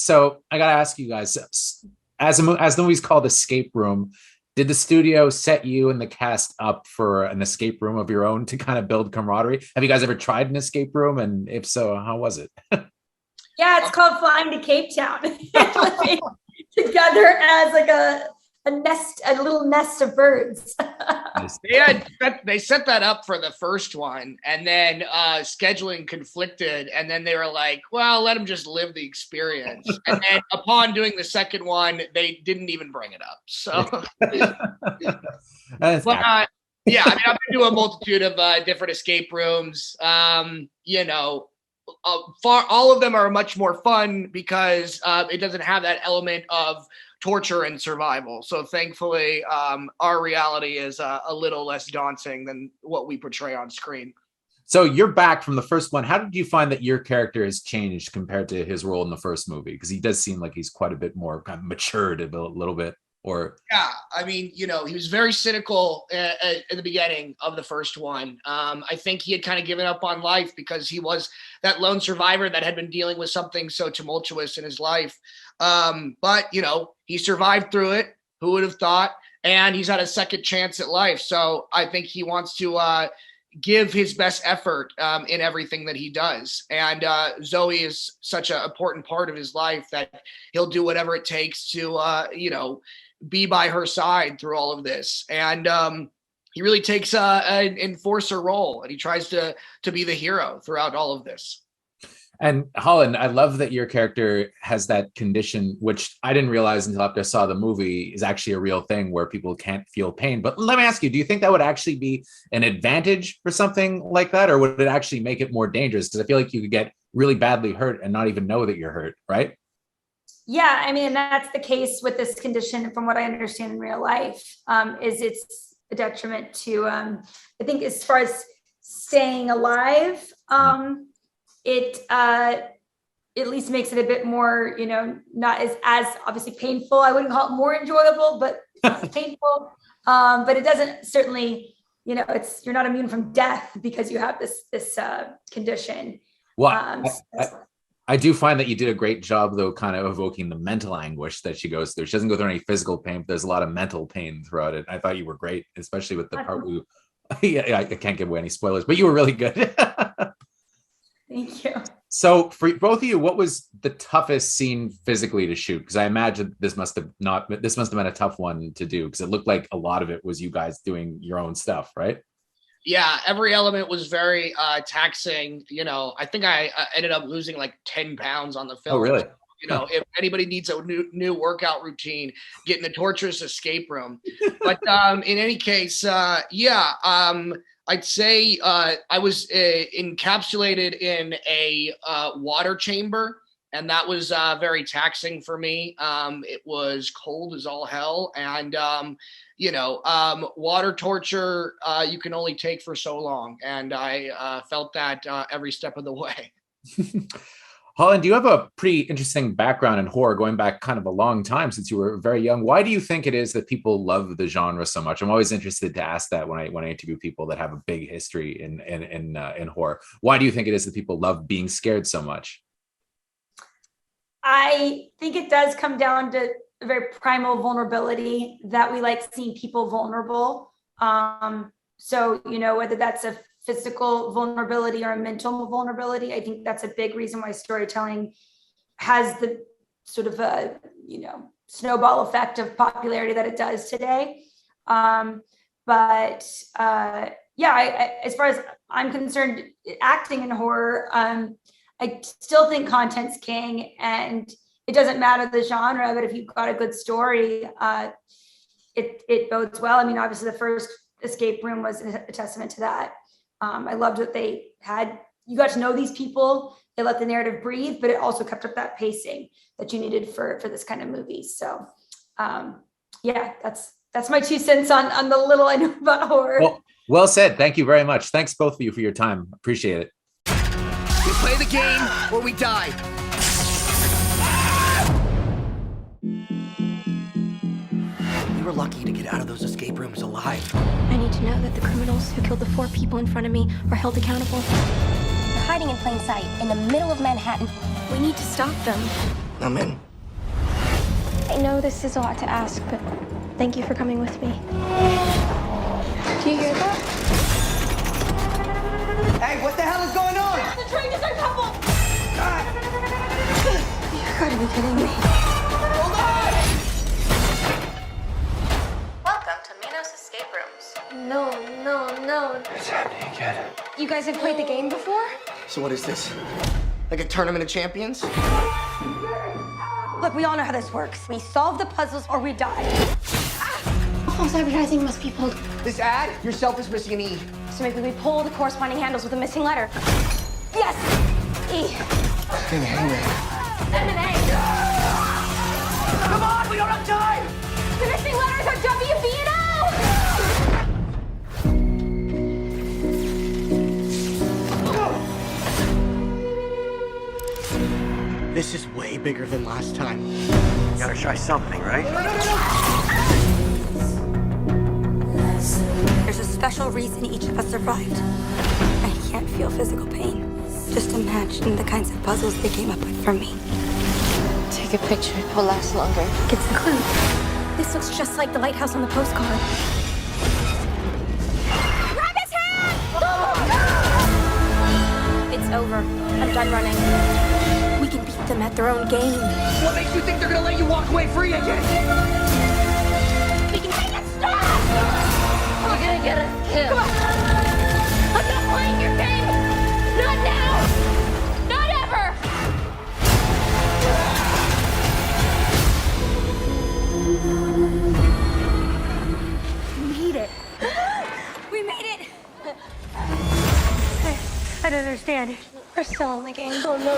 So I gotta ask you guys, as the movie's called Escape Room, did the studio set you and the cast up for an escape room of your own to kind of build camaraderie? Have you guys ever tried an escape room? And if so, how was it? Yeah, it's called Flying to Cape Town. Living together as like a little nest of birds. They set that up for the first one, and then scheduling conflicted, and then they were like, well, let them just live the experience. And then upon doing the second one, they didn't even bring it up. So yeah, I mean, I've been to a multitude of different escape rooms. All of them are much more fun because it doesn't have that element of torture and survival. So thankfully, our reality is a little less daunting than what we portray on screen. So you're back from the first one. How did you find that your character has changed compared to his role in the first movie? Because he does seem like he's quite a bit more kind of matured a little bit. Yeah, I mean, he was very cynical at the beginning of the first one. I think he had kind of given up on life because he was that lone survivor that had been dealing with something so tumultuous in his life. But he survived through it. Who would have thought? And he's had a second chance at life. So I think he wants to give his best effort in everything that he does. And Zoe is such an important part of his life that he'll do whatever it takes to, be by her side through all of this. And he really takes an enforcer role, and he tries to be the hero throughout all of this. And Holland, I love that your character has that condition, which I didn't realize until after I saw the movie is actually a real thing where people can't feel pain. But let me ask you, do you think that would actually be an advantage for something like that? Or would it actually make it more dangerous? Because I feel like you could get really badly hurt and not even know that you're hurt, right? Yeah, I mean, that's the case with this condition from what I understand in real life, is it's a detriment to, I think as far as staying alive, it at least makes it a bit more, not as obviously painful. I wouldn't call it more enjoyable, but it's painful. But it doesn't certainly, you're not immune from death because you have this condition. Well, I do find that you did a great job, though, kind of evoking the mental anguish that she goes through. She doesn't go through any physical pain, but there's a lot of mental pain throughout it. I thought you were great, especially with the part where I can't give away any spoilers, but you were really good. Thank you. So for both of you, what was the toughest scene physically to shoot? Because I imagine this must have been a tough one to do, because it looked like a lot of it was you guys doing your own stuff, right? Yeah, every element was very taxing. I think I ended up losing like 10 pounds on the film. Oh, really? If anybody needs a new workout routine, get in the torturous escape room. But in any case, I'd say I was encapsulated in a water chamber, and that was very taxing for me. It was cold as all hell, and water torture you can only take for so long, and I felt that every step of the way. Holland, you have a pretty interesting background in horror, going back kind of a long time since you were very young. Why do you think it is that people love the genre so much? I'm always interested to ask that when I interview people that have a big history in horror. Why do you think it is that people love being scared so much? I think it does come down to a very primal vulnerability that we like seeing people vulnerable. So, whether that's a physical vulnerability or a mental vulnerability, I think that's a big reason why storytelling has the sort of a, snowball effect of popularity that it does today. As far as I'm concerned, acting in horror, I still think content's king, and it doesn't matter the genre, but if you've got a good story, it bodes well. I mean, obviously the first escape room was a testament to that. I loved that they had, you got to know these people, they let the narrative breathe, but it also kept up that pacing that you needed for this kind of movie. So that's my 2 cents on the little I know about horror. Well said. Thank you very much. Thanks both of you for your time. Appreciate it. We play the game or we die. We were lucky to get out of those escape rooms alive. I need to know that the criminals who killed the 4 people in front of me are held accountable. They're hiding in plain sight in the middle of Manhattan. We need to stop them. I'm in. I know this is a lot to ask, but thank you for coming with me. Do you hear that? Hey, what the hell is going on? The train is uncoupled! You gotta be kidding me. Welcome to Minos Escape Rooms. No. It's happening again. You guys have played the game before? So what is this? Like a tournament of champions? Look, we all know how this works. We solve the puzzles or we die. False advertising must be pulled. This ad, yourself is missing an E. So maybe we pull the corresponding handles with a missing letter. Yes! E. Dang, hangman. M and A. Come on, we don't have time! The missing letters are W, B, and O! This is way bigger than last time. You gotta try something, right? There's a special reason each of us survived. I can't feel physical pain. Just imagine the kinds of puzzles they came up with for me. Take a picture. It will last longer. Get some clue. This looks just like the lighthouse on the postcard. Grab his hand! It's over. I'm done running. We can beat them at their own game. What makes you think they're gonna let you walk away free again? We can make it stop! We're gonna get us killed. Come on! I'm not playing your game! Not now! Not ever! We made it. We made it! I don't understand. We're still in the game. Oh, no.